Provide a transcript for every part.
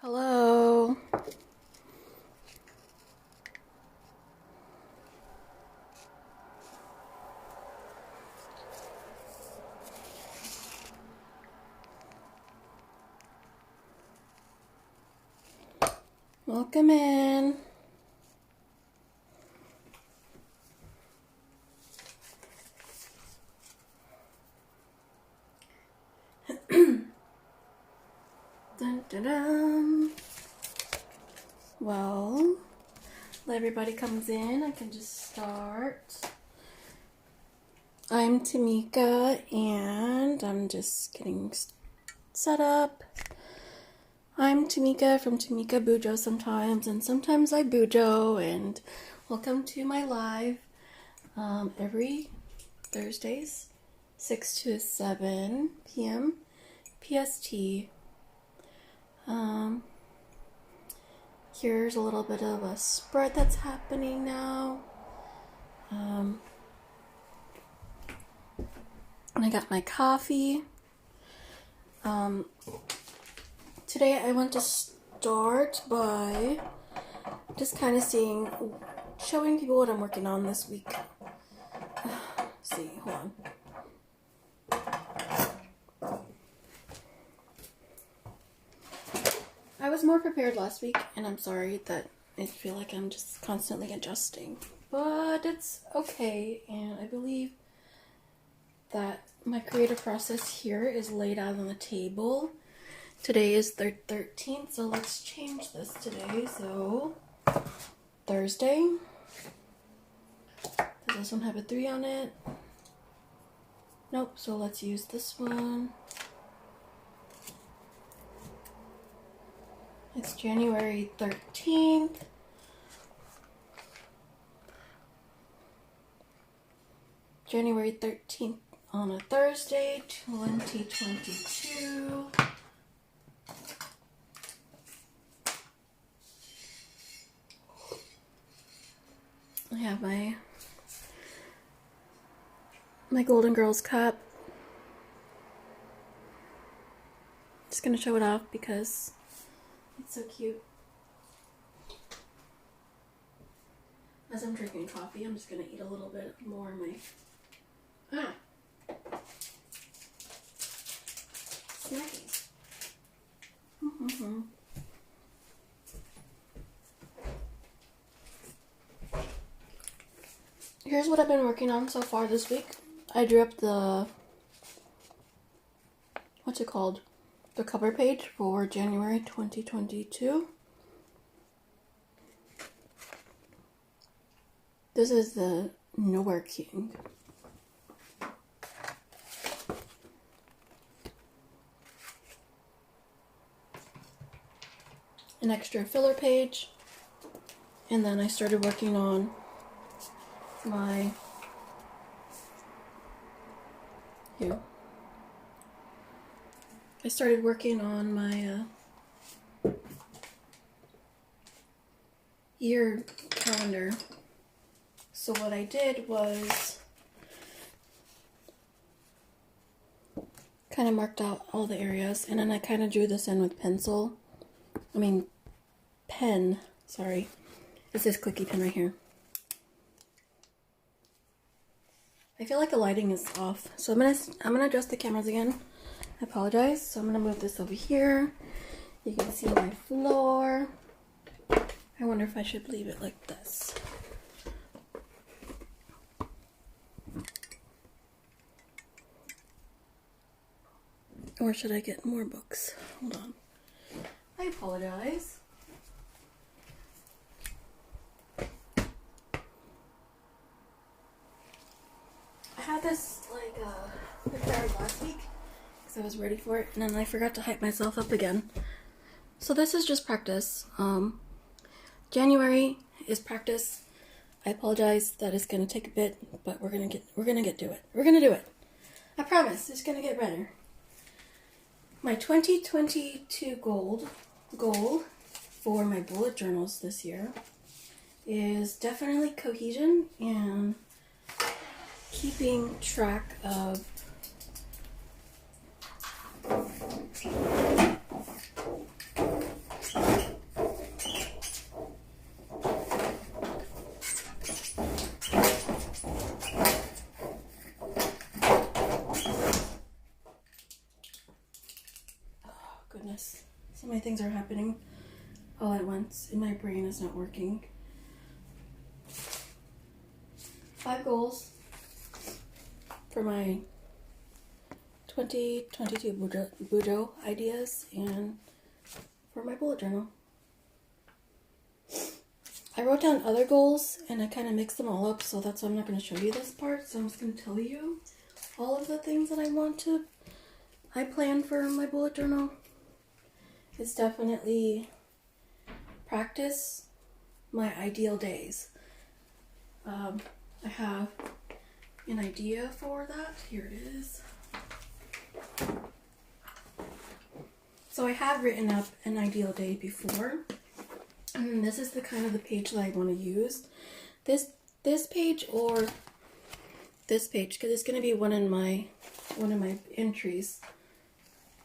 Hello. Welcome in. Dun, dun, dun. Well, let everybody comes in. I can just start. I'm Tamika, and I'm just getting set up. I'm Tamika from Tamika Bujo sometimes, and sometimes I Bujo, and welcome to my live every Thursdays, 6 to 7 p.m. PST. Here's a little bit of a spread that's happening now. And I got my coffee. Today I want to start by just kind of showing people what I'm working on this week. Let's see, hold on. I was more prepared last week, and I'm sorry that I feel like I'm just constantly adjusting. But it's okay, and I believe that my creative process here is laid out on the table. Today is the 13th, so let's change this today. So, Thursday. Does this one have a 3 on it? Nope, so let's use this one. It's January 13th. January 13th on a Thursday, 2022. I have my Golden Girls cup. Just gonna show it off because it's so cute. As I'm drinking coffee, I'm just gonna eat a little bit more of my snackies. Here's what I've been working on so far this week. I drew up the the cover page for January 2022. This is the Nowhere King. An extra filler page. And then I started working on my year calendar. So what I did was kind of marked out all the areas, and then I kind of drew this in with pen, sorry. It's this clicky pen right here. I feel like the lighting is off, so I'm gonna adjust the cameras again. I apologize. So I'm gonna move this over here. You can see my floor. I wonder if I should leave it like this. Or should I get more books? Hold on. I apologize. I had this prepared last week because I was ready for it, and then I forgot to hype myself up again. So this is just practice. January is practice. I apologize that it's gonna take a bit, but we're gonna get to it. We're gonna do it. I promise. It's gonna get better. My 2022 goal for my bullet journals this year is definitely cohesion and keeping track of this. So many things are happening all at once, and my brain is not working. 5 goals for my 2022 Bujo ideas and for my bullet journal. I wrote down other goals and I kind of mixed them all up, so that's why I'm not going to show you this part. So I'm just going to tell you all of the things that I plan for my bullet journal. It's definitely practice my ideal days. I have an idea for that. Here it is. So I have written up an ideal day before, and this is the kind of the page that I want to use. This page or this page, because it's going to be one of my entries.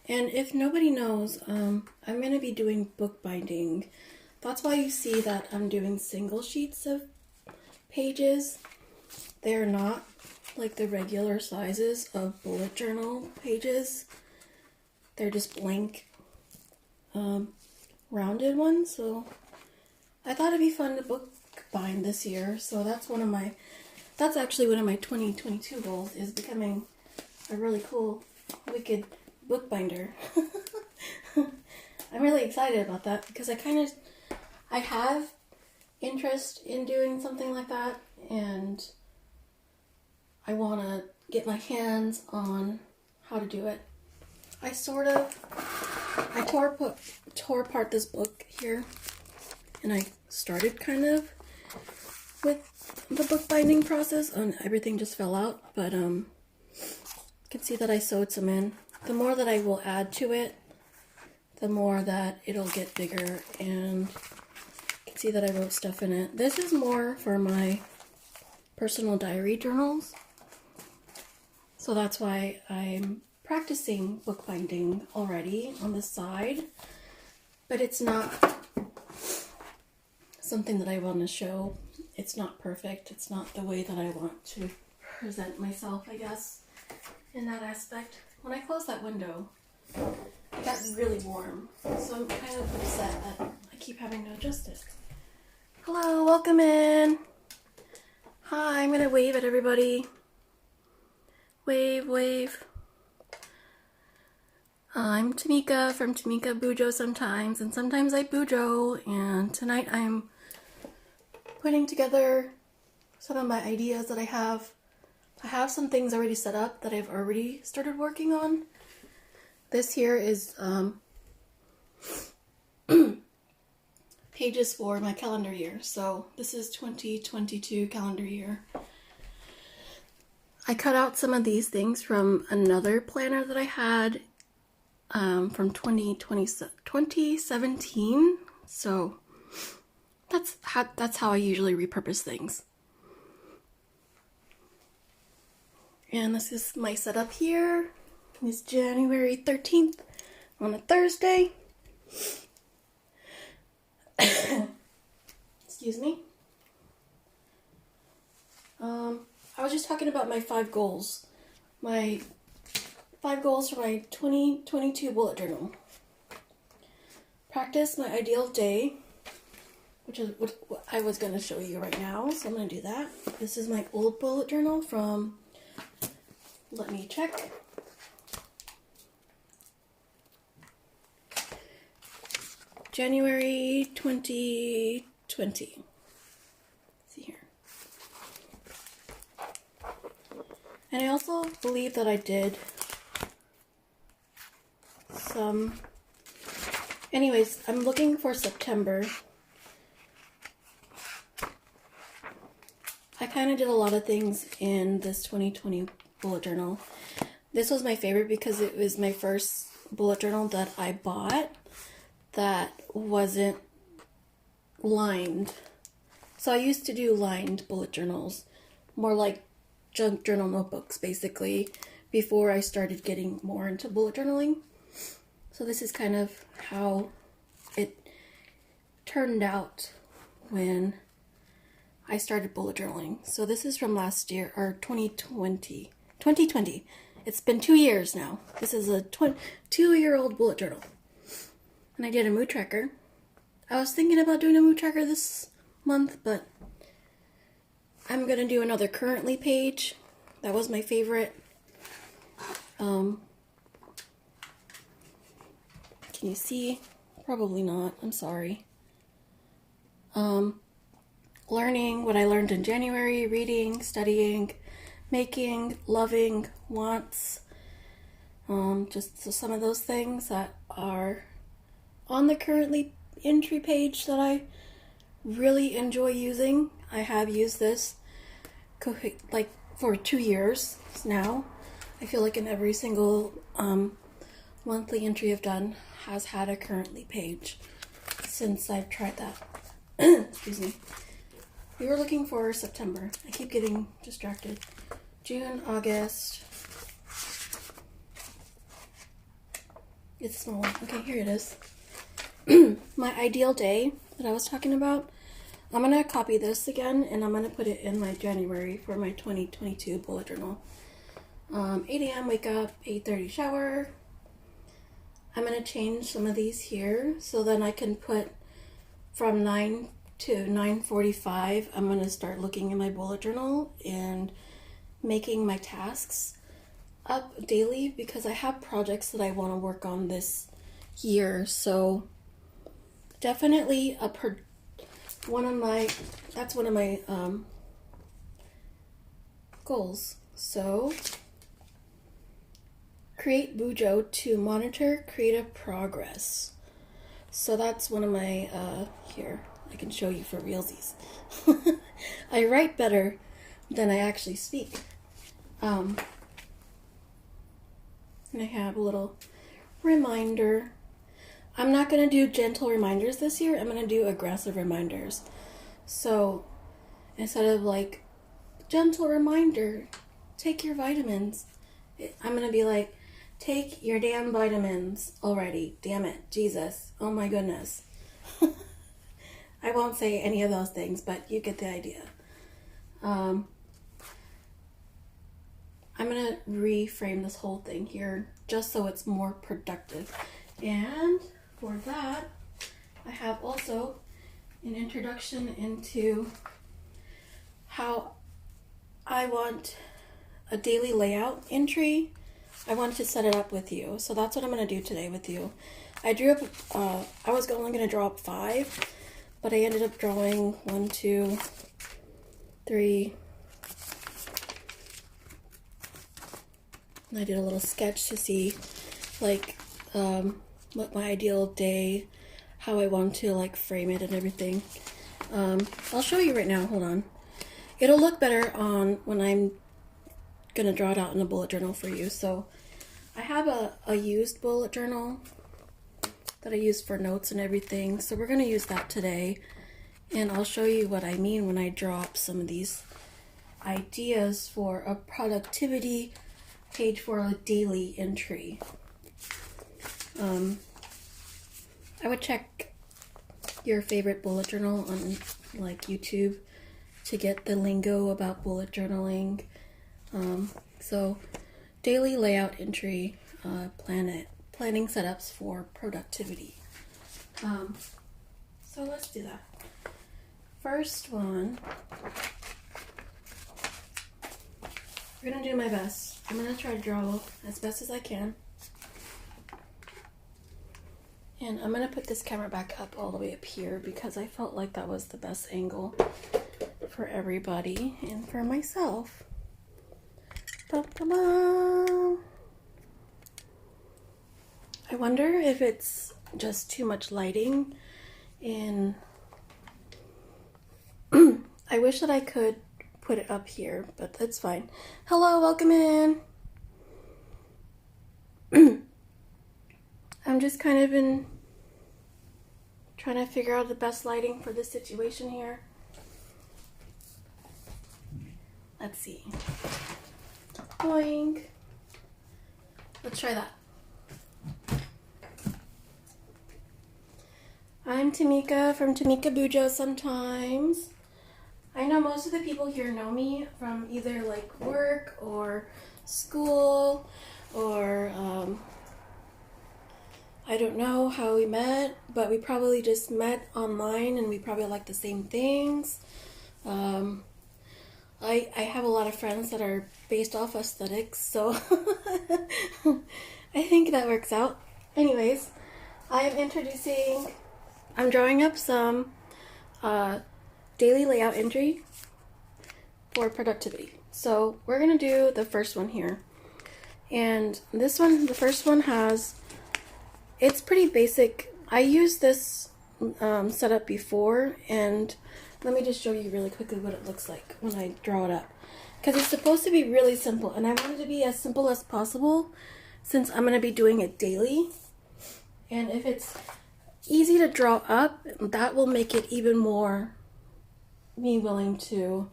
And if nobody knows, I'm going to be doing bookbinding. That's why you see that I'm doing single sheets of pages. They're not like the regular sizes of bullet journal pages. They're just blank, rounded ones. So I thought it'd be fun to bookbind this year. So that's actually one of my 2022 goals, is becoming a really cool, wicked bookbinder. I'm really excited about that because I have interest in doing something like that, and I want to get my hands on how to do it. I tore apart this book here, and I started kind of with the bookbinding process, and everything just fell out, but you can see that I sewed some in. The more that I will add to it, the more that it'll get bigger, and you can see that I wrote stuff in it. This is more for my personal diary journals, so that's why I'm practicing bookbinding already on the side, but it's not something that I want to show. It's not perfect. It's not the way that I want to present myself, I guess, in that aspect. When I closed that window, it got really warm, so I'm kind of upset that I keep having to adjust it. Hello, welcome in. Hi, I'm going to wave at everybody. Wave, wave. I'm Tamika from Tamika Bujo sometimes, and sometimes I Bujo, and tonight I'm putting together some of my ideas that I have. I have some things already set up that I've already started working on. This here is pages for my calendar year. So this is 2022 calendar year. I cut out some of these things from another planner that I had from 2017. So that's how I usually repurpose things. And this is my setup here. It's January 13th on a Thursday. Excuse me. I was just talking about my 5 goals. My 5 goals for my 2022 bullet journal. Practice my ideal day, which is what I was going to show you right now. So I'm going to do that. This is my old bullet journal from, let me check. January 2020. See here. And I also believe that I did some... Anyways, I'm looking for September. I kind of did a lot of things in this 2020 bullet journal. This was my favorite because it was my first bullet journal that I bought that wasn't lined. So I used to do lined bullet journals, more like junk journal notebooks basically, before I started getting more into bullet journaling. So this is kind of how it turned out when I started bullet journaling. So this is from last year, or 2020. It's been 2 years now. This is a 2-year-old bullet journal. And I did a mood tracker. I was thinking about doing a mood tracker this month, but I'm gonna do another currently page. That was my favorite. Can you see? Probably not. I'm sorry. Learning what I learned in January, reading, studying, making, loving, wants. Just some of those things that are on the currently entry page that I really enjoy using. I have used this like for 2 years now. I feel like in every single monthly entry I've done has had a currently page since I've tried that. Excuse me. We were looking for September. I keep getting distracted. June, August. It's small. Okay, here it is. My ideal day that I was talking about. I'm going to copy this again and I'm going to put it in my January for my 2022 bullet journal. 8 a.m. wake up, 8:30 shower. I'm going to change some of these here so then I can put from 9 to 9:45. I'm going to start looking in my bullet journal and making my tasks up daily because I have projects that I want to work on this year. So definitely one of my goals. So create Bujo to monitor creative progress. So that's one of my here I can show you for realsies. I write better than I actually speak. And I have a little reminder. I'm not going to do gentle reminders this year. I'm going to do aggressive reminders. So instead of like, gentle reminder, take your vitamins, I'm going to be like, take your damn vitamins already. Damn it. Jesus. Oh my goodness. I won't say any of those things, but you get the idea. I'm going to reframe this whole thing here just so it's more productive. And for that, I have also an introduction into how I want a daily layout entry. I want to set it up with you. So that's what I'm going to do today with you. I drew up, I was only going to draw up 5, but I ended up drawing 1, 2, 3. And I did a little sketch to see like what my ideal day, how I want to like frame it and everything. I'll show you right now. Hold on. It'll look better on when I'm gonna draw it out in a bullet journal for you. So I have a used bullet journal that I use for notes and everything. So we're gonna use that today, and I'll show you what I mean when I draw up some of these ideas for a productivity page for a daily entry. I would check your favorite bullet journal on like YouTube to get the lingo about bullet journaling. So daily layout entry, planning setups for productivity. So let's do that. First one, we're gonna do my best. I'm gonna try to draw as best as I can. And I'm gonna put this camera back up all the way up here because I felt like that was the best angle for everybody and for myself. Ba-ba-ba. I wonder if it's just too much lighting in. I wish that I could put it up here, but that's fine. Hello, welcome in. I'm just kind of trying to figure out the best lighting for this situation here. Let's see. Boing. Let's try that. I'm Tamika from Tamika Bujo sometimes. I know most of the people here know me from either like work or school or I don't know how we met, but we probably just met online and we probably like the same things. I have a lot of friends that are based off aesthetics, so I think that works out. Anyways, I'm drawing up some daily layout entry for productivity. So we're going to do the first one here. And this one, the first one it's pretty basic. I used this setup before, and let me just show you really quickly what it looks like when I draw it up. Because it's supposed to be really simple, and I want it to be as simple as possible since I'm going to be doing it daily. And if it's easy to draw up, that will make it even more me willing to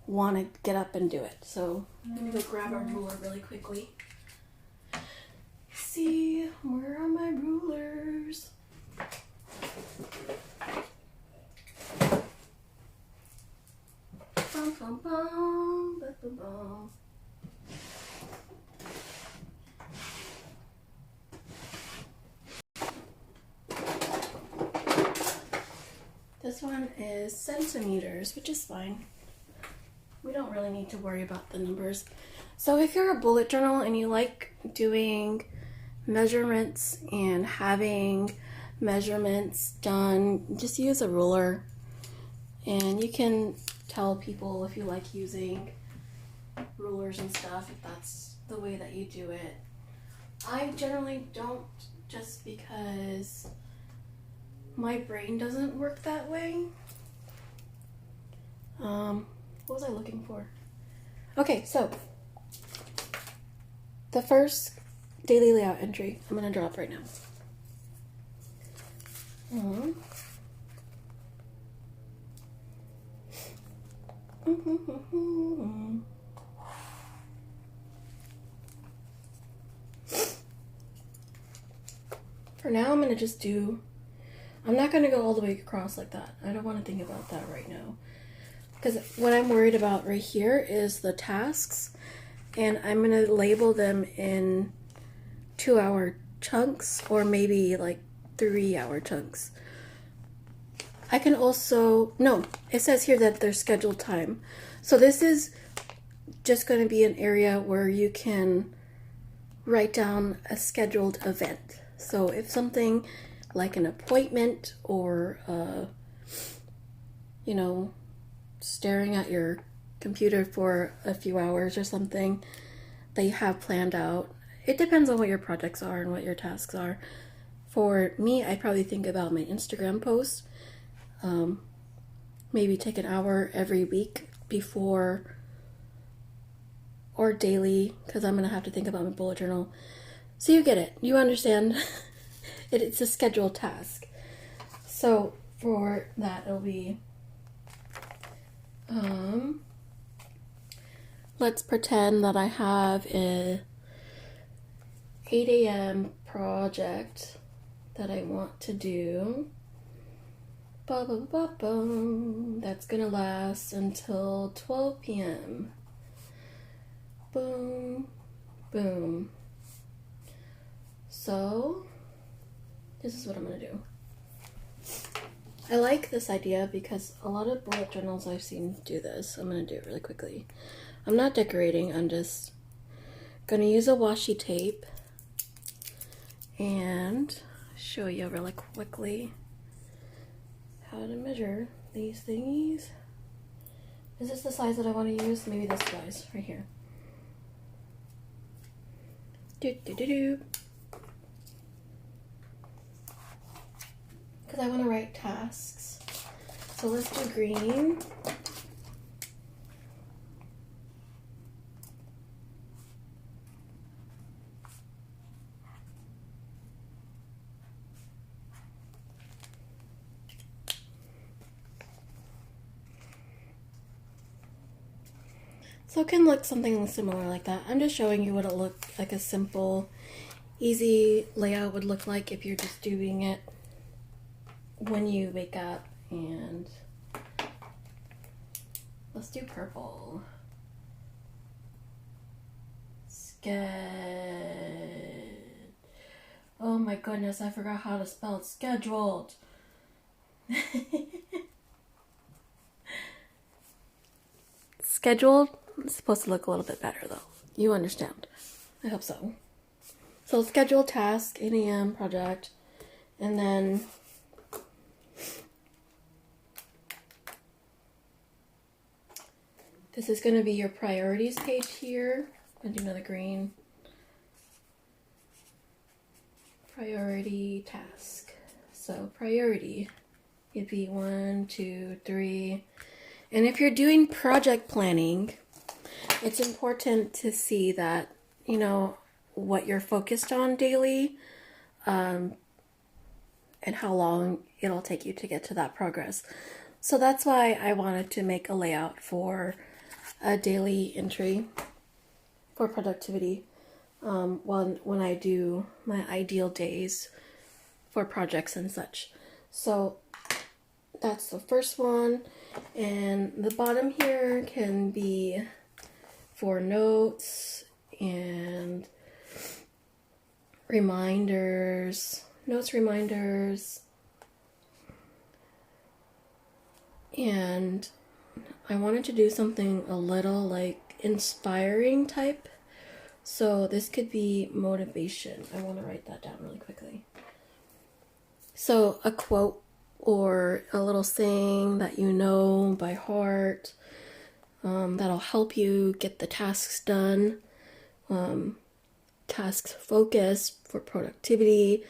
want to get up and do it. So let me go grab a ruler really quickly. See, where are my rulers? Bum, bum, bum, bum, bum, bum. This one is centimeters, which is fine. We don't really need to worry about the numbers. So if you're a bullet journal and you like doing measurements and having measurements done, just use a ruler. And you can tell people if you like using rulers and stuff, if that's the way that you do it. I generally don't, just because my brain doesn't work that way. What was I looking for? Okay, so the first daily layout entry I'm going to draw up right now. For now, I'm going to just I'm not going to go all the way across like that. I don't want to think about that right now. Because what I'm worried about right here is the tasks. And I'm going to label them in 2-hour chunks or maybe like 3-hour chunks. I can also, no, it says here that there's scheduled time. So this is just going to be an area where you can write down a scheduled event. So if something like an appointment or, staring at your computer for a few hours or something that you have planned out. It depends on what your projects are and what your tasks are. For me, I probably think about my Instagram posts. Maybe take an hour every week before or daily, because I'm going to have to think about my bullet journal. So you get it. You understand. It's a scheduled task. So for that, it'll be let's pretend that I have a 8 a.m. project that I want to do. That's gonna last until 12 p.m. Boom, boom. So this is what I'm gonna do. I like this idea because a lot of bullet journals I've seen do this. I'm going to do it really quickly. I'm not decorating. I'm just going to use a washi tape and show you really quickly how to measure these thingies. Is this the size that I want to use? Maybe this size right here. Because I want to write tasks. So let's do green. So it can look something similar like that. I'm just showing you what it looked like, a simple, easy layout would look like if you're just doing it when you wake up. And let's do purple. Oh my goodness, I forgot how to spell scheduled. Scheduled. It's supposed to look a little bit better though. You understand. I hope so. So scheduled task, 8 a.m. project. And then this is going to be your priorities page here. I'm going to do another green. Priority task. So priority, it'd be 1, 2, 3. And if you're doing project planning, it's important to see that, you know, what you're focused on daily, and how long it'll take you to get to that progress. So that's why I wanted to make a layout for a daily entry for productivity when I do my ideal days for projects and such. So that's the first one, and the bottom here can be for notes and reminders, and I wanted to do something a little like inspiring type. So this could be motivation. I want to write that down really quickly. So a quote or a little saying that you know by heart, that'll help you get the tasks done, tasks focused for productivity,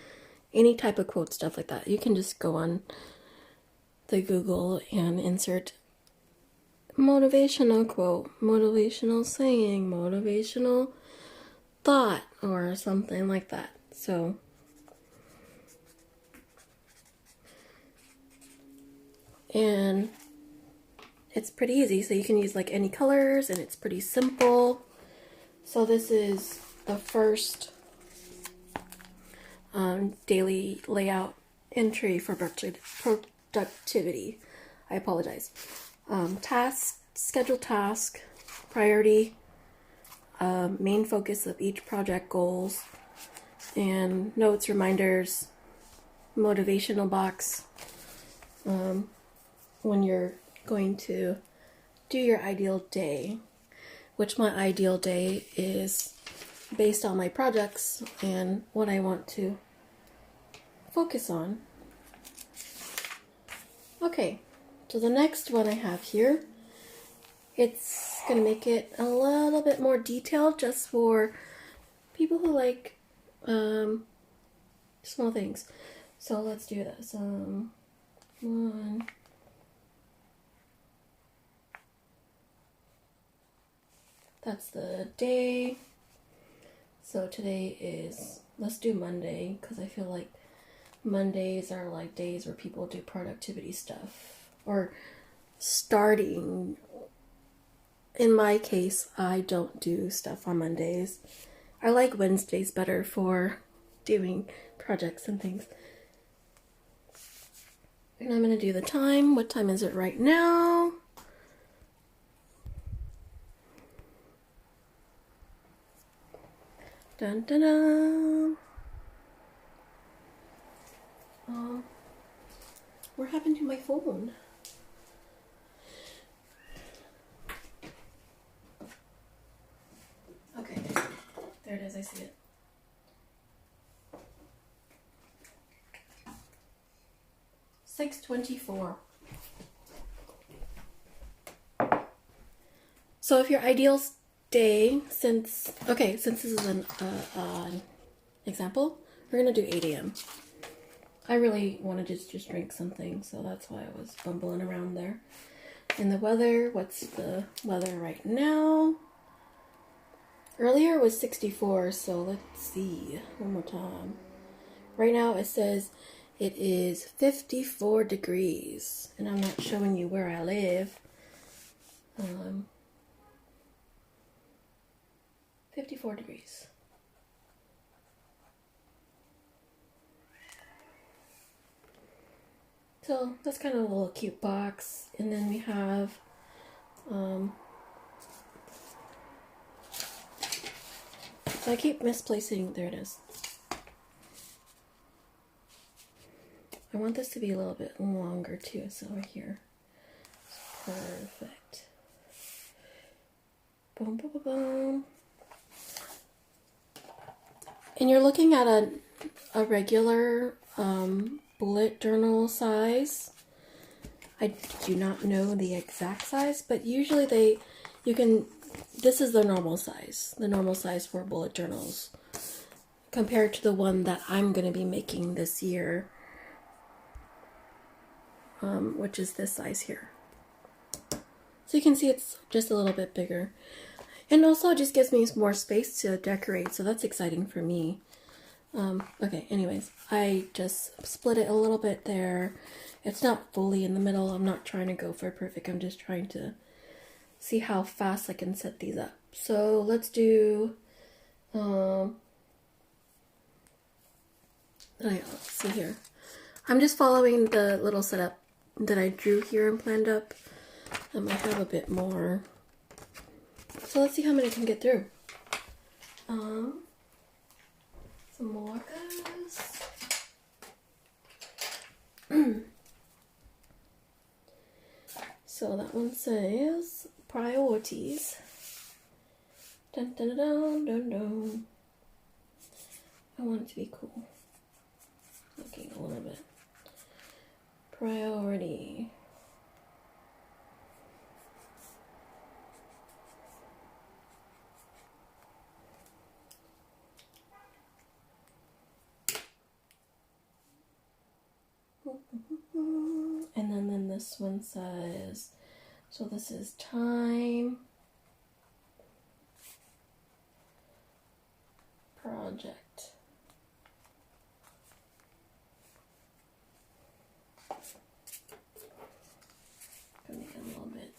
any type of quote, stuff like that. You can just go on the Google and insert motivational quote, motivational saying, motivational thought, or something like that. So and it's pretty easy, so you can use like any colors, and it's pretty simple. So this is the first daily layout entry for productivity. I apologize. Task, scheduled task, priority, main focus of each project goals, and notes, reminders, motivational box, when you're going to do your ideal day, which my ideal day is based on my projects and what I want to focus on. Okay, so the next one I have here, it's going to make it a little bit more detailed just for people who like small things. So let's do this. One. That's the day. So today is, let's do Monday, because I feel like Mondays are like days where people do productivity stuff, or starting. In my case, I don't do stuff on Mondays. I like Wednesdays better for doing projects and things. And I'm going to do the time. What time is it right now? Dun dun dun. What happened to my phone? Okay, there it is, I see it. $6:24. So if your ideal day, since this is an example, we're gonna do 8 a.m. I really wanted to just drink something, so that's why I was bumbling around there. And the weather, what's the weather right now? Earlier it was 64, so let's see one more time. Right now it says it is 54 degrees, and I'm not showing you where I live. 54 degrees. So that's kind of a little cute box. And then we have so I keep misplacing, there it is. I want this to be a little bit longer too, so right here. Perfect. Boom, boom, boom, boom. And you're looking at a regular bullet journal size. I do not know the exact size, but usually this is the normal size for bullet journals compared to the one that I'm going to be making this year, which is this size here. So you can see it's just a little bit bigger. And also it just gives me more space to decorate, so that's exciting for me. Okay, anyways, I just split it a little bit there. It's not fully in the middle. I'm not trying to go for perfect. I'm just trying to see how fast I can set these up. So let's do, let's see here. I'm just following the little setup that I drew here and planned up. I might have a bit more. So let's see how many I can get through. Some markers. So that one says priorities. Dun, dun, dun, dun, dun. I want it to be cool. Looking a little bit. Priority. And then this one says, so this is time, project. Gonna make it a little bit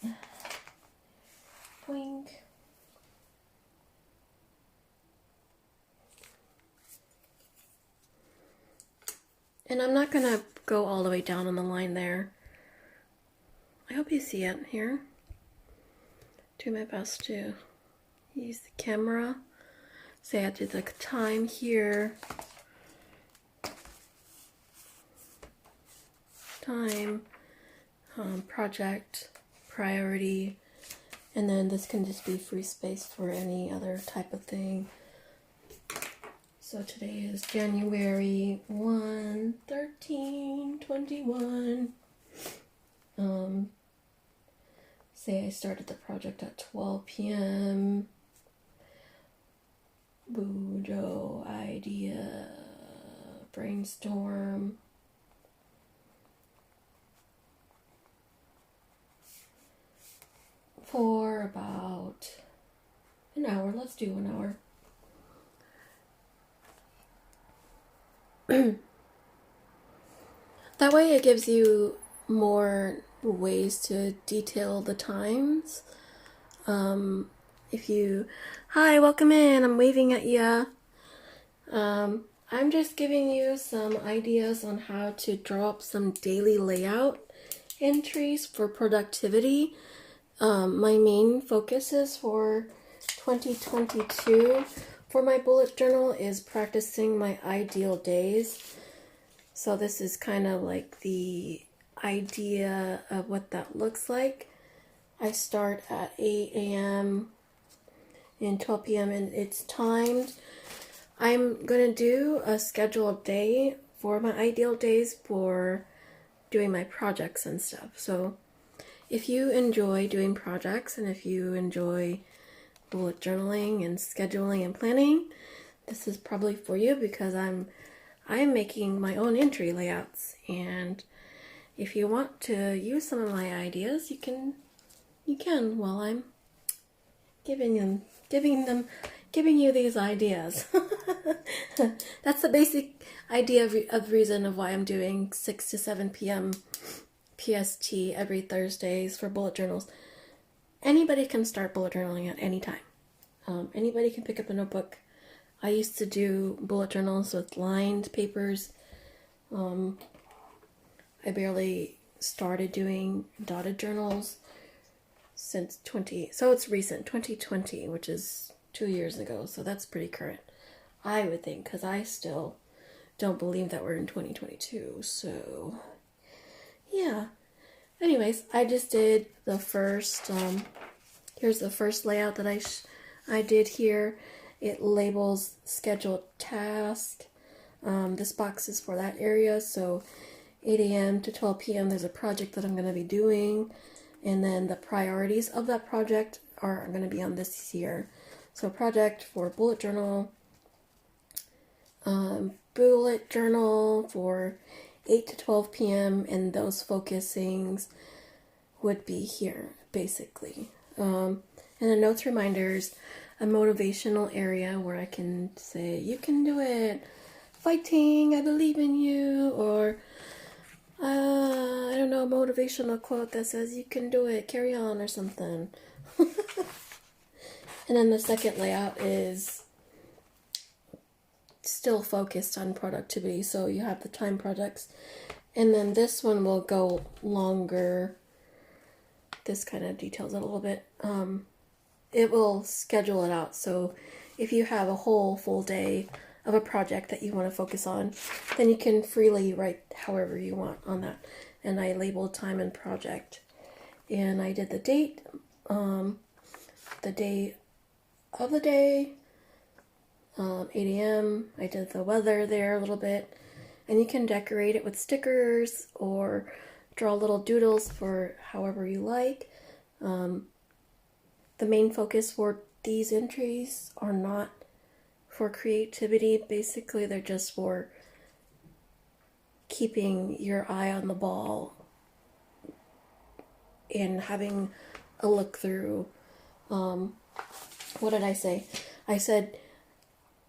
boink. And I'm not gonna go all the way down on the line there. I hope you see it here. Do my best to use the camera. Say I did the time here. Time, project, priority, and then this can just be free space for any other type of thing. So today is January 1, 13, 21. Say I started the project at 12 p.m. Bujo idea, brainstorm. For about an hour. Let's do an hour. That way it gives you more ways to detail the times. Hi, welcome in, I'm waving at ya. I'm just giving you some ideas on how to draw up some daily layout entries for productivity. My main focuses for 2022 for my bullet journal is practicing my ideal days. So this is kind of like the idea of what that looks like. I start at 8 a.m. and 12 p.m. and it's timed. I'm going to do a scheduled day for my ideal days for doing my projects and stuff. So if you enjoy doing projects and if you enjoy bullet journaling and scheduling and planning, this is probably for you because I'm making my own entry layouts, and if you want to use some of my ideas, you can while I'm giving you these ideas. That's the basic idea of reason of why I'm doing 6 to 7 p.m. PST every Thursdays for bullet journals. Anybody can start bullet journaling at any time. Anybody can pick up a notebook. I used to do bullet journals with lined papers. I barely started doing dotted journals since so it's recent, 2020, which is 2 years ago. So that's pretty current, I would think, because I still don't believe that we're in 2022. So, yeah. Anyways, I just did the first, here's the first layout that I did here. It labels scheduled task. This box is for that area, so 8 a.m. to 12 p.m. there's a project that I'm going to be doing, and then the priorities of that project are going to be on this here. So project for bullet journal for 8 to 12 p.m. and those focusings would be here, basically. And then notes, reminders, a motivational area where I can say, you can do it, fighting, I believe in you, or I don't know, a motivational quote that says, you can do it, carry on, or something. And then the second layout is still focused on productivity, so you have the time projects, and then this one will go longer. This kind of details it a little bit. It will schedule it out, so if you have a whole full day of a project that you want to focus on, then you can freely write however you want on that. And I labeled time and project, and I did the date, the day of the day, 8 a.m. I did the weather there a little bit, and you can decorate it with stickers or draw little doodles for however you like. The main focus for these entries are not for creativity. Basically, they're just for keeping your eye on the ball and having a look through. What did I say? I said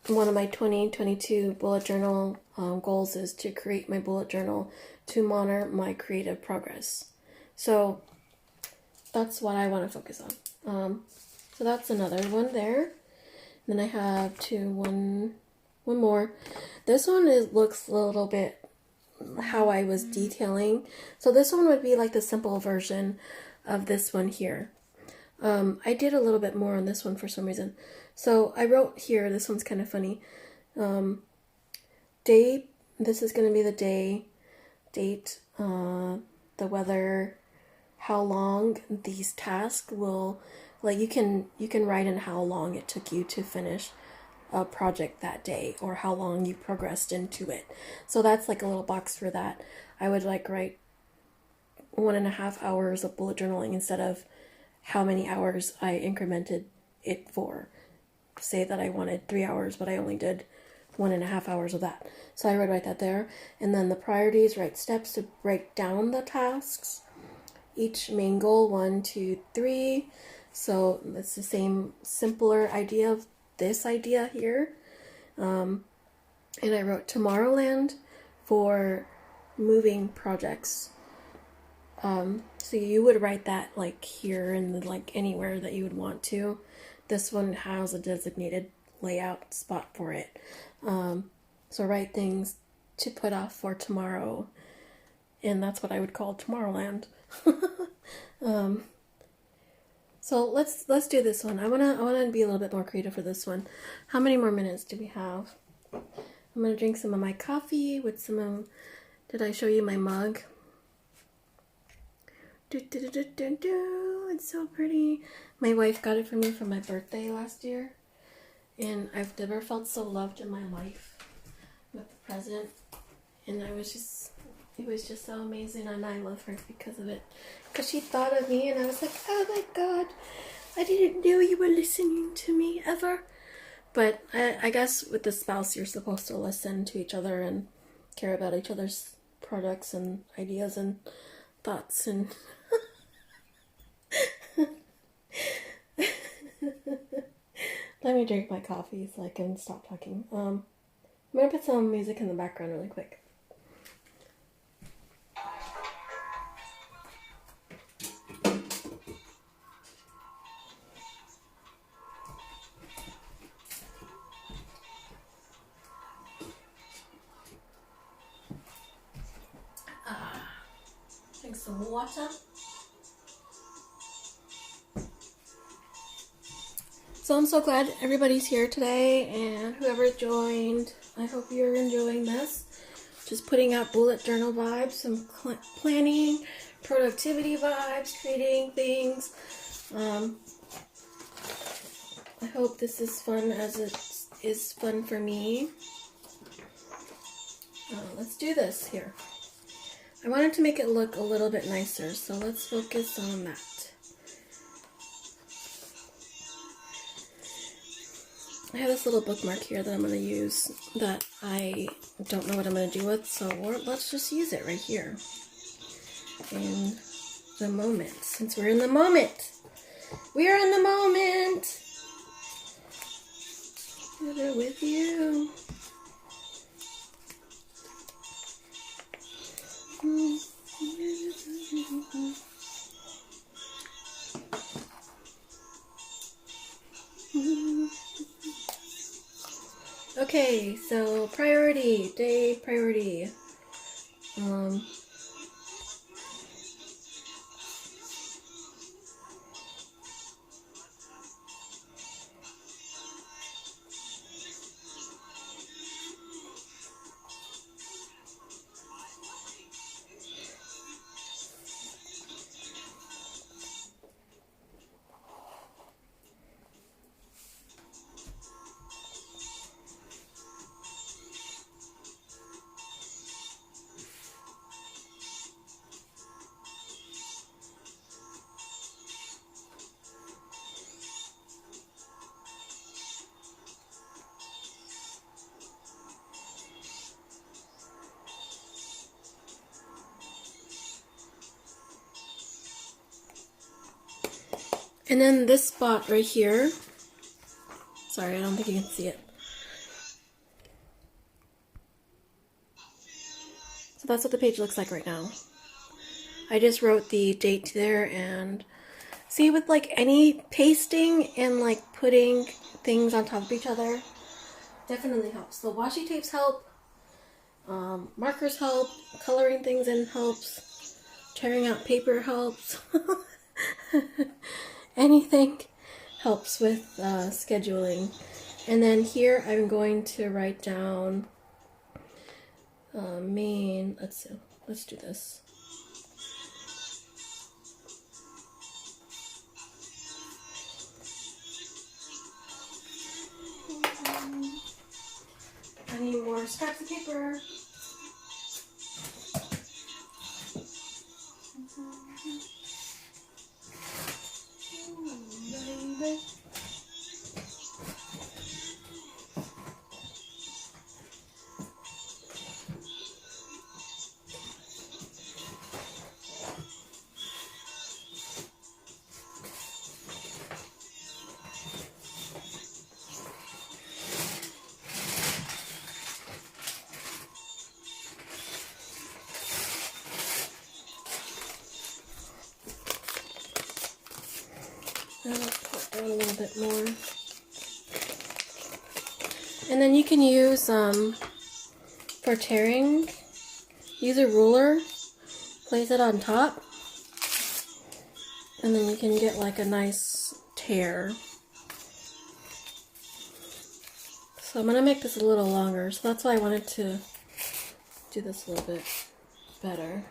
one of my 2022 bullet journal goals is to create my bullet journal to monitor my creative progress. So that's what I want to focus on. So that's another one there. Then I have one more. This one looks a little bit how I was detailing. So this one would be like the simple version of this one here. I did a little bit more on this one for some reason. So I wrote here, this one's kind of funny. Day, this is going to be the day, date, the weather, how long these tasks will, like you can write in how long it took you to finish a project that day, or how long you progressed into it. So that's like a little box for that. I would like write 1.5 hours of bullet journaling instead of how many hours I incremented it for. Say that I wanted 3 hours, but I only did 1.5 hours of that. So I would write that there. And then the priorities, write steps to break down the tasks. Each main goal, 1, 2, 3. So it's the same simpler idea of this idea here. And I wrote Tomorrowland for moving projects. So you would write that like here and like anywhere that you would want to. This one has a designated layout spot for it. So write things to put off for tomorrow, and that's what I would call Tomorrowland. So let's do this one. I wanna be a little bit more creative for this one. How many more minutes do we have? I'm gonna drink some of my coffee with some of. Did I show you my mug? It's so pretty. My wife got it for me for my birthday last year, and I've never felt so loved in my life with the present. And it was just so amazing, and I love her because of it. Because she thought of me, and I was like, oh my god, I didn't know you were listening to me ever. But I guess with the spouse, you're supposed to listen to each other and care about each other's products and ideas and thoughts and let me drink my coffee so I can stop talking. I'm gonna put some music in the background really quick. Drink some water. So I'm so glad everybody's here today, and whoever joined, I hope you're enjoying this. Just putting out bullet journal vibes, some planning, productivity vibes, creating things. I hope this is fun as it is fun for me. Let's do this here. I wanted to make it look a little bit nicer, so let's focus on that. I have this little bookmark here that I'm going to use that I don't know what I'm going to do with, so let's just use it right here in the moment, since we're in the moment. We are in the moment. Together with you. Okay, so priority, day priority. And then this spot right here, sorry, I don't think you can see it. So that's what the page looks like right now. I just wrote the date there, and see, with like any pasting and like putting things on top of each other, definitely helps. The washi tapes help, markers help, coloring things in helps, tearing out paper helps. Anything helps with scheduling. And then here I'm going to write down main, let's do this. I need more scraps of paper. Baby. I'll put down a little bit more. And then you can use, for tearing, use a ruler, place it on top, and then you can get like a nice tear. So I'm going to make this a little longer, so that's why I wanted to do this a little bit better.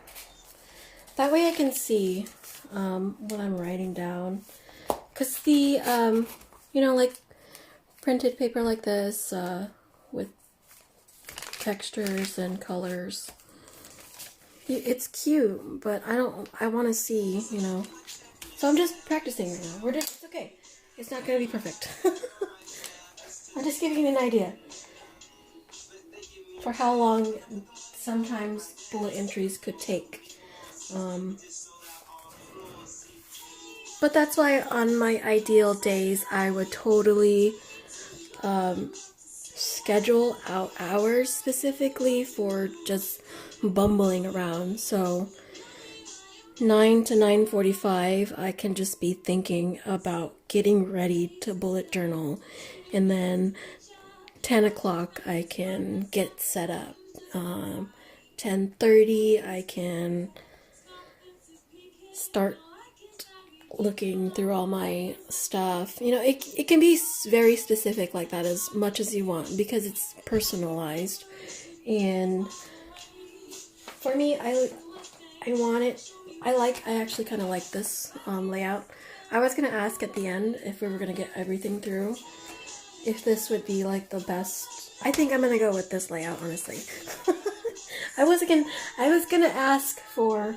That way I can see what I'm writing down. Because the, you know, like printed paper like this with textures and colors, it's cute, but I want to see, you know. So I'm just practicing right now. It's okay. It's not going to be perfect. I'm just giving you an idea for how long sometimes bullet entries could take. But that's why on my ideal days, I would totally schedule out hours specifically for just bumbling around. So 9 to 9:45, I can just be thinking about getting ready to bullet journal. And then 10 o'clock, I can get set up. 10:30, I can start looking through all my stuff. You know, it can be very specific like that as much as you want because it's personalized. And for me, I want it. I actually kind of like this layout. I was gonna ask at the end if we were gonna get everything through, if this would be like the best. I think I'm gonna go with this layout, honestly. I was gonna ask for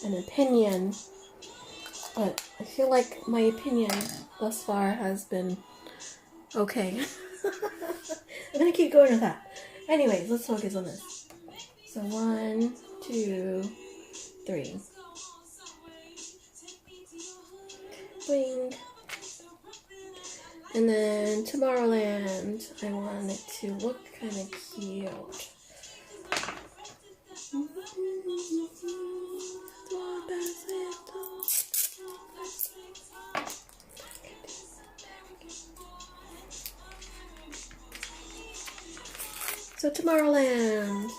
an opinion, but I feel like my opinion thus far has been okay. I'm gonna keep going with that. Anyways, let's focus on this. So 1, 2, 3. Wing. And then Tomorrowland, I want it to look kind of cute. So Tomorrowland.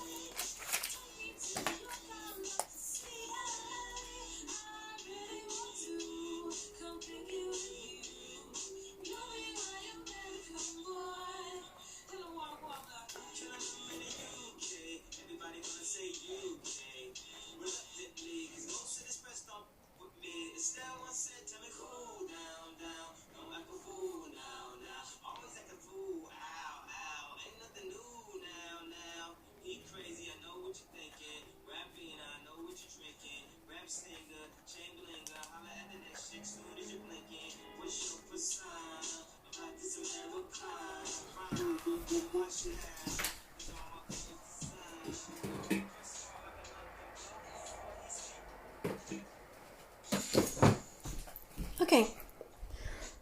Okay,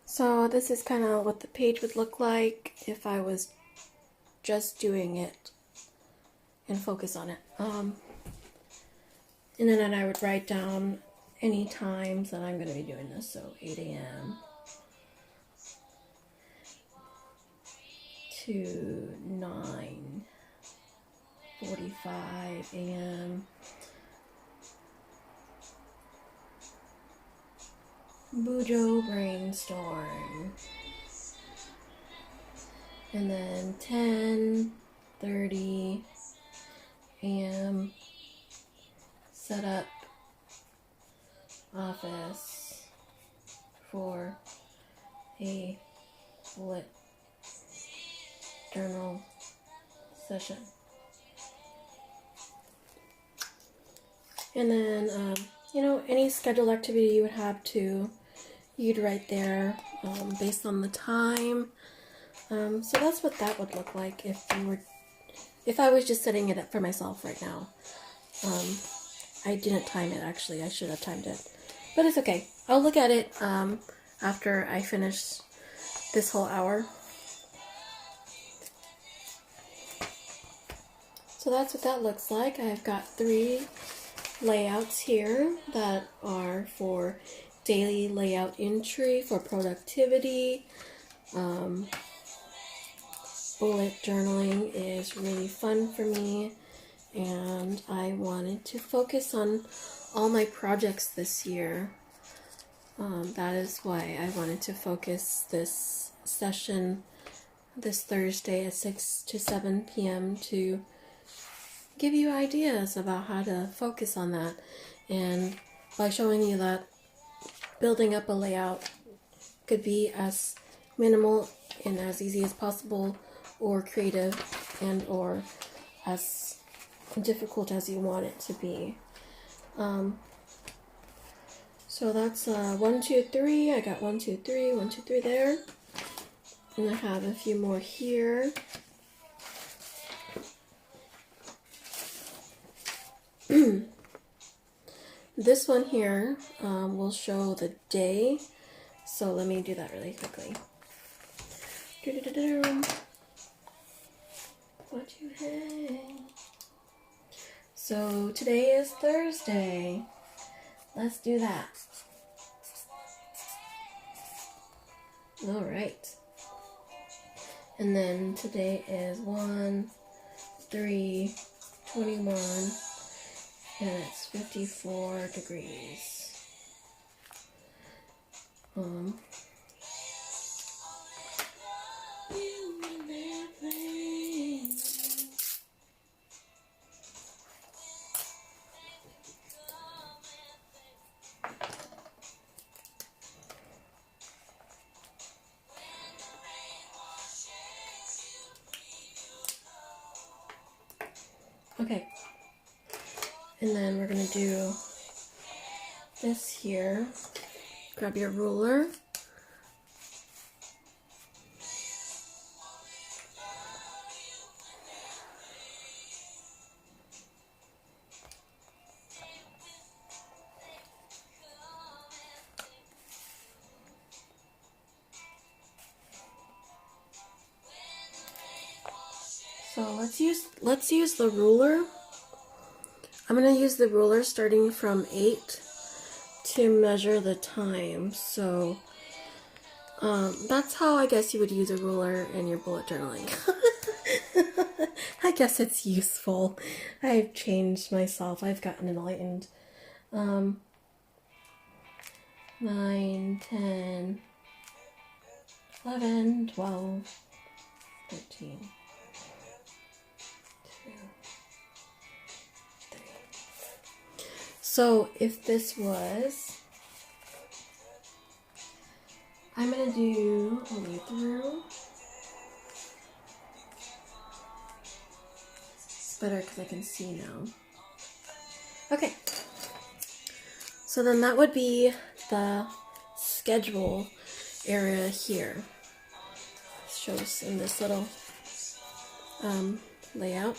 so this is kind of what the page would look like if I was just doing it and focus on it. And then I would write down any times that I'm going to be doing this. So 8 a.m. to 9:45 a.m. Bujo brainstorm. And then 10:30 a.m. set up office for a bullet journal session. And then, any scheduled activity you would have to, you'd write there based on the time. So that's what that would look like if I was just setting it up for myself right now. I didn't time it, actually. I should have timed it. But it's okay. I'll look at it after I finish this whole hour. So that's what that looks like. I've got 3 layouts here that are for daily layout entry, for productivity. Bullet journaling is really fun for me, and I wanted to focus on all my projects this year. That is why I wanted to focus this session this Thursday at 6 to 7 p.m. to give you ideas about how to focus on that, and by showing you that building up a layout could be as minimal and as easy as possible, or creative and or as difficult as you want it to be. So that's 1, 2, 3. I got 1, 2, 3, 1, 2, 3 there, and I have a few more here. This one here will show the day, so let me do that really quickly. What you hang? So today is Thursday. Let's do that. All right. And then today is 1/3/21. And it's 54 degrees. Um, okay, and then we're gonna do this here. Grab your ruler. So let's use the ruler. I'm gonna use the ruler starting from 8 to measure the time. So that's how I guess you would use a ruler in your bullet journaling. I guess it's useful. I've changed myself. I've gotten enlightened. 9, 10, 11, 12, 13, 2, 3. So if this was, I'm going to do all the way through. It's better because I can see now. Okay. So then that would be the schedule area here. It shows in this little layout.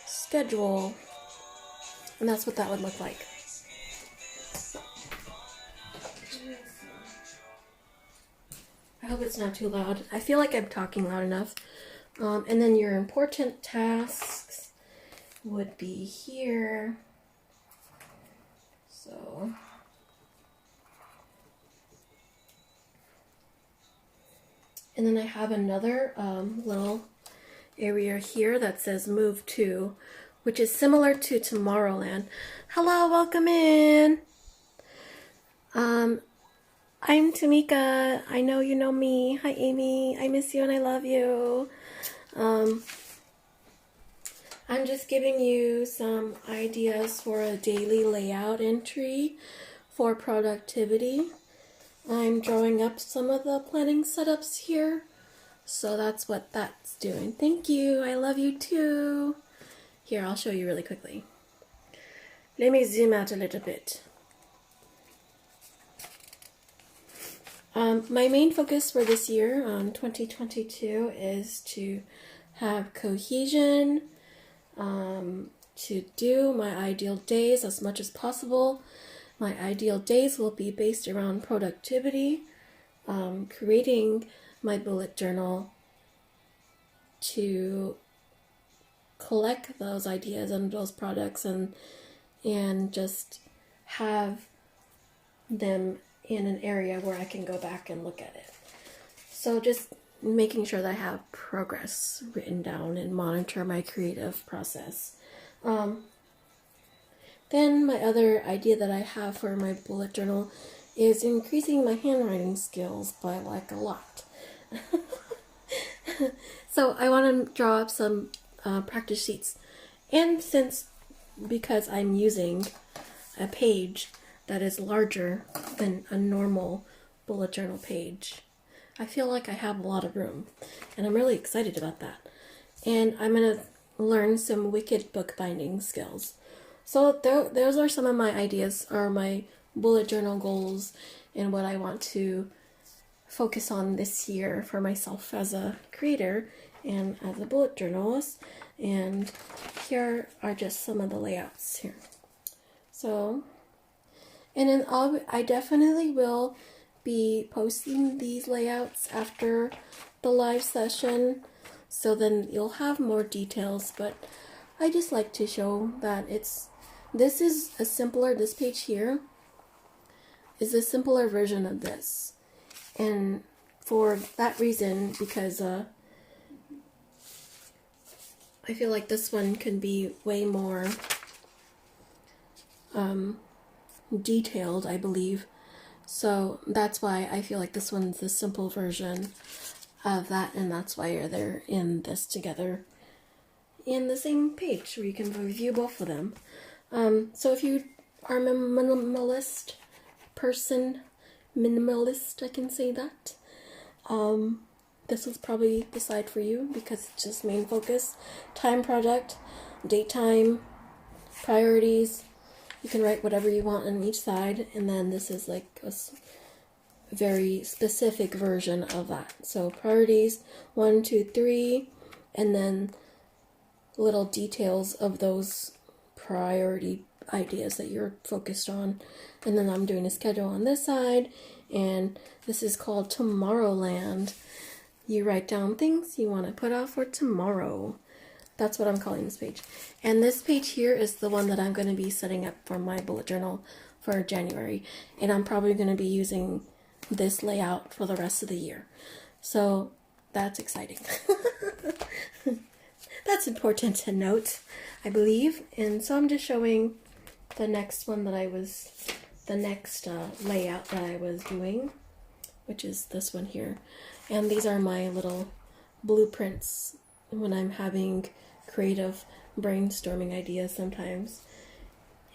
Schedule. And that's what that would look like. I hope it's not too loud. I feel like I'm talking loud enough. And then your important tasks would be here. So and then I have another little area here that says move to, which is similar to Tomorrowland. Hello, welcome in. I'm Tamika. I know you know me. Hi, Amy. I miss you and I love you. I'm just giving you some ideas for a daily layout entry for productivity. I'm drawing up some of the planning setups here. So that's what that's doing. Thank you. I love you too. Here, I'll show you really quickly. Let me zoom out a little bit. My main focus for this year, 2022, is to have cohesion, to do my ideal days as much as possible. My ideal days will be based around productivity, creating my bullet journal to collect those ideas and those products and just have them in an area where I can go back and look at it. So just making sure that I have progress written down and monitor my creative process. Then my other idea that I have for my bullet journal is increasing my handwriting skills by like a lot. So I want to draw up some practice sheets. And because I'm using a page that is larger than a normal bullet journal page, I feel like I have a lot of room, and I'm really excited about that. And I'm going to learn some wicked bookbinding skills. So those are some of my ideas, or my bullet journal goals, and what I want to focus on this year for myself as a creator and as a bullet journalist. And here are just some of the layouts here. So, and then I definitely will be posting these layouts after the live session, so then you'll have more details, but I just like to show that this page here is a simpler version of this. And for that reason, because I feel like this one can be way more detailed, I believe, So that's why I feel like this one's the simple version of that, and that's why they're in this together in the same page where you can review both of them. So if you are a minimalist person, I can say that, this was probably the side for you because it's just main focus, time project, daytime, priorities. You can write whatever you want on each side, and then this is like a very specific version of that. So priorities 1, 2, 3, and then little details of those priority ideas that you're focused on. And then I'm doing a schedule on this side, and this is called Tomorrowland. You write down things you want to put off for tomorrow. That's what I'm calling this page. And this page here is the one that I'm going to be setting up for my bullet journal for January. And I'm probably going to be using this layout for the rest of the year. So that's exciting. That's important to note, I believe. And so I'm just showing the next one that the next layout that I was doing, which is this one here. And these are my little blueprints when I'm having creative brainstorming ideas sometimes.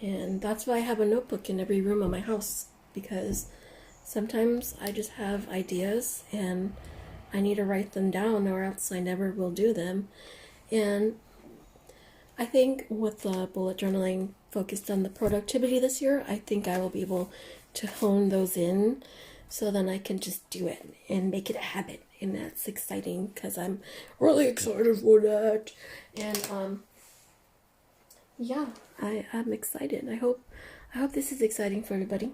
And that's why I have a notebook in every room of my house, because sometimes I just have ideas and I need to write them down or else I never will do them. And I think with the bullet journaling focused on the productivity this year, I think I will be able to hone those in so then I can just do it and make it a habit. And that's exciting because I'm really excited for that. And yeah, I'm excited. I hope this is exciting for everybody.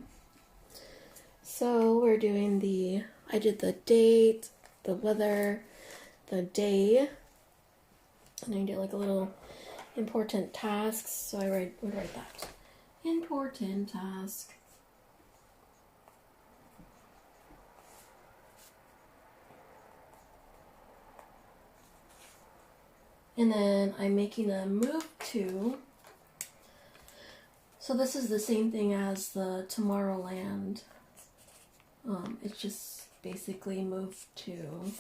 So we're doing I did the date, the weather, the day, and I did like a little important tasks. So I would write that. Important task. And then I'm making a move to, so this is the same thing as the Tomorrowland. It's just basically move to,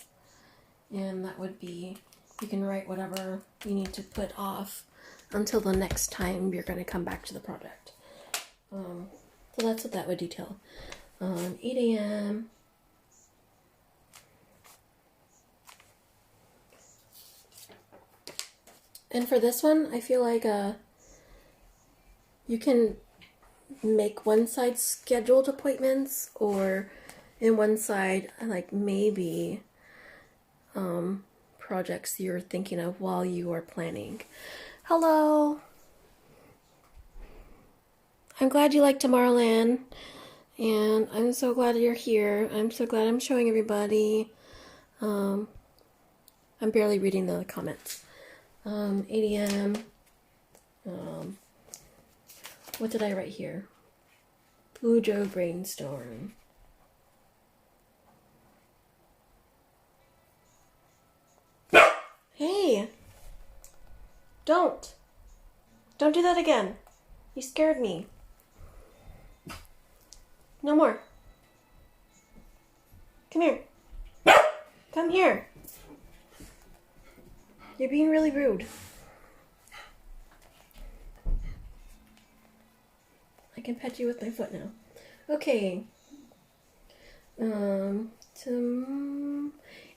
and that would be, you can write whatever you need to put off until the next time you're going to come back to the project. So that's what that would detail. 8 a.m. And for this one, I feel like you can make one side scheduled appointments, or in one side, like maybe projects you're thinking of while you are planning. Hello! I'm glad you like Tomorrowland, and I'm so glad you're here. I'm so glad I'm showing everybody. I'm barely reading the comments. 8 a.m. What did I write here? Bujo brainstorm. Hey! Don't do that again. You scared me. No more. Come here. Come here. You're being really rude. I can pet you with my foot now. Okay. 8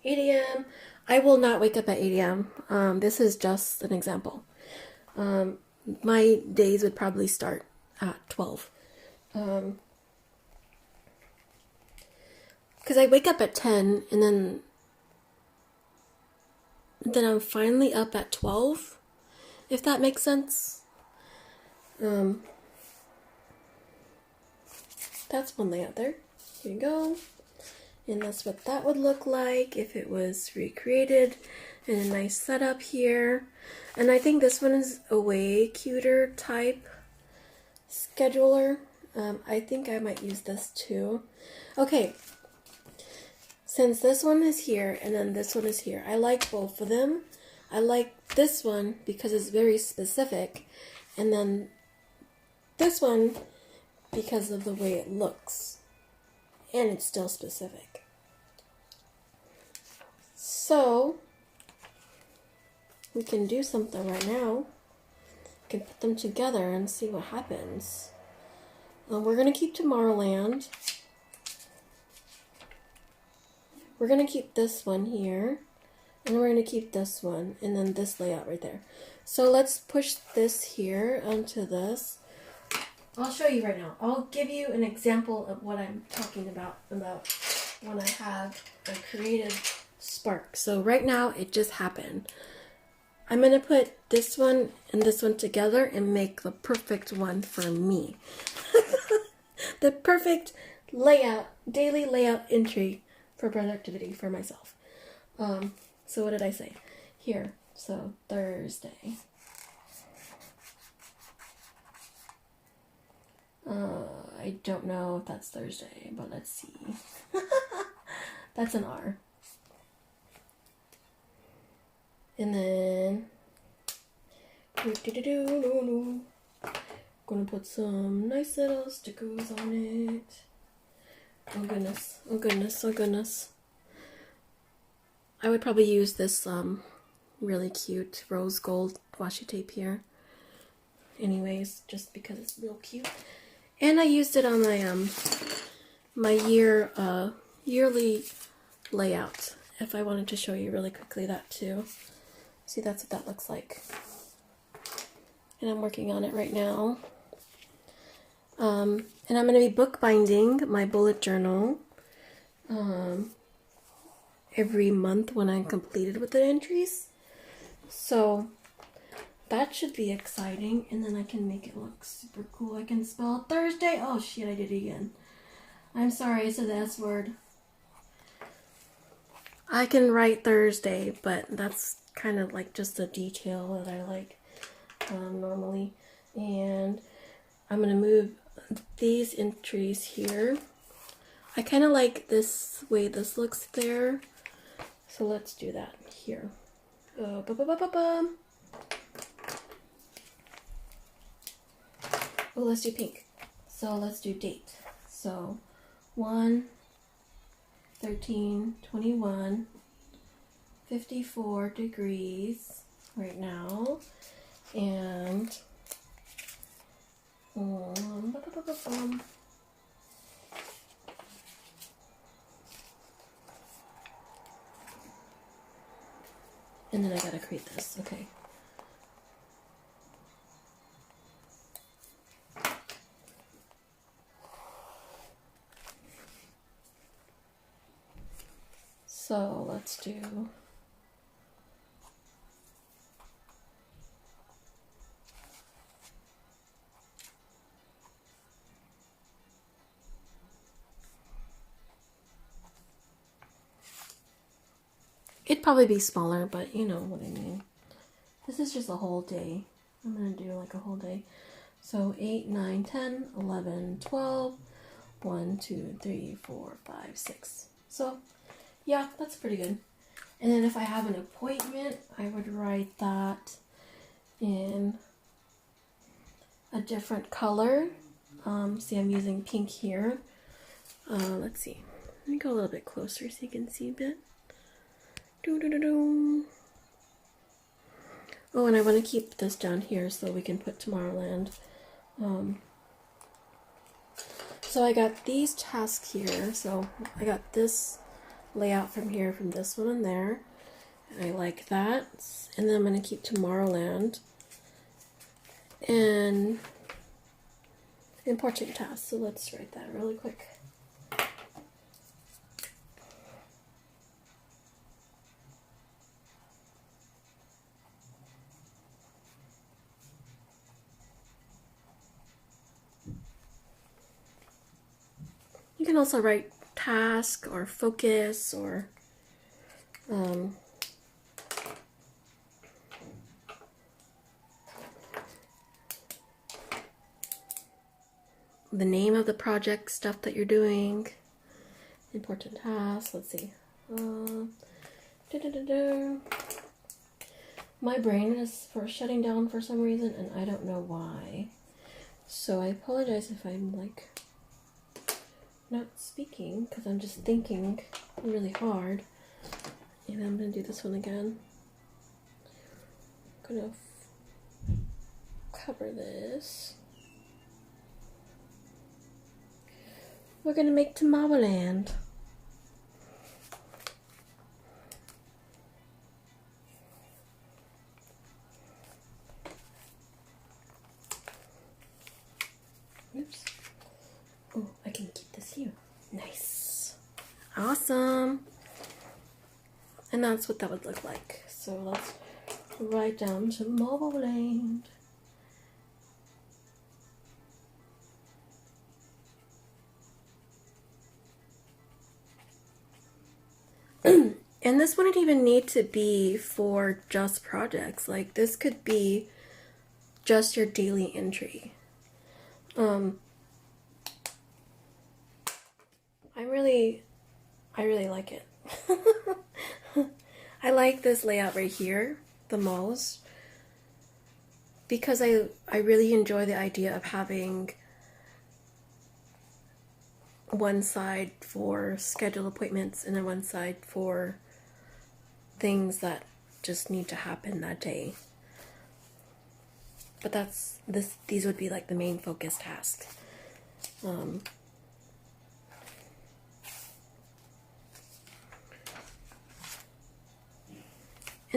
a.m. I will not wake up at 8 a.m. This is just an example. My days would probably start at 12. Because I wake up at 10 and then I'm finally up at 12, if that makes sense. That's one layout there. Here you go. And that's what that would look like if it was recreated in a nice setup here. And I think this one is a way cuter type scheduler. I think I might use this too. Okay. Since this one is here and then this one is here, I like both of them. I like this one because it's very specific, and then this one because of the way it looks. and it's still specific. So we can do something right now. We can put them together and see what happens. We're going to keep Tomorrowland. We're going to keep this one here. And we're going to keep this one. And then this layout right there. So let's push this here onto this. I'll show you right now. I'll give you an example of what I'm talking about when I have a creative spark. So right now it just happened. I'm going to put this one and this one together and make the perfect one for me. The perfect layout, daily layout entry for productivity for myself. So what did I say? Here, so Thursday. I don't know if that's Thursday, but let's see. That's an R. And then gonna put some nice little stickers on it. Oh goodness, oh goodness, oh goodness. I would probably use this really cute rose gold washi tape here. Anyways, just because it's real cute. And I used it on my my yearly layout. If I wanted to show you really quickly that too. See, that's what that looks like. And I'm working on it right now. And I'm going to be bookbinding my bullet journal every month when I'm completed with the entries. So that should be exciting. And then I can make it look super cool. I can spell Thursday. Oh shit, I did it again. I'm sorry, I said the S word. I can write Thursday, but that's kind of like just a detail that I like normally. And I'm going to move these entries here. I kind of like this way this looks there. So let's do that here. Well, let's do pink. So let's do date. So 1/13/21, 54 degrees right now, and and then I gotta create this. Okay. So let's do it'd probably be smaller, but you know what I mean. This is just a whole day. I'm gonna do like a whole day. So 8, 9, 10, 11, 12, 1, 2, 3, 4, 5, 6. So yeah, that's pretty good. And then if I have an appointment, I would write that in a different color. See, I'm using pink here. Let's see. Let me go a little bit closer so you can see a bit. Oh, and I want to keep this down here so we can put Tomorrowland. So I got these tasks here. So I got this layout from here, from this one and there. And I like that. And then I'm going to keep Tomorrowland. And important tasks. So let's write that really quick. You can also write task or focus or the name of the project, stuff that you're doing, important tasks. Let's see. My brain is shutting down for some reason, and I don't know why. So I apologize if I'm like not speaking because I'm just thinking really hard. And I'm going to do this one again. I'm going to cover this. We're going to make Tomorrowland. Oops. Oh, I can keep this here. Nice. Awesome. And that's what that would look like. So let's write down Tomorrowland. And this wouldn't even need to be for just projects. Like this could be just your daily entry. I really like it. I like this layout right here the most because I really enjoy the idea of having one side for scheduled appointments and then one side for things that just need to happen that day. But these would be like the main focus tasks. And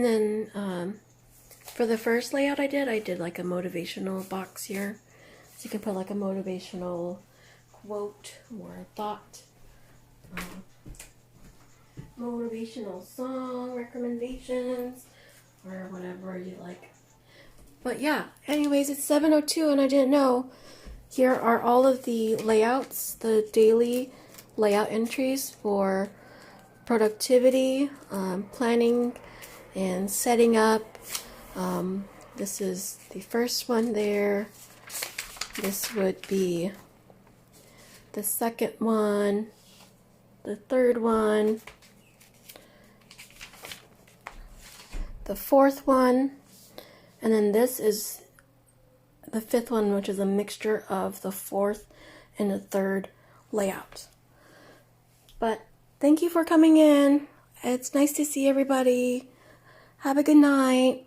then for the first layout I did like a motivational box here. So you can put like a motivational quote or a thought. Motivational song recommendations or whatever you like. But yeah, anyways, it's 7:02 and I didn't know. Here are all of the layouts, the daily layout entries for productivity, planning, and setting up. This is the first one there. This would be the second one, the third one, the fourth one, and then this is the fifth one, which is a mixture of the fourth and the third layout. But thank you for coming in. It's nice to see everybody. Have a good night.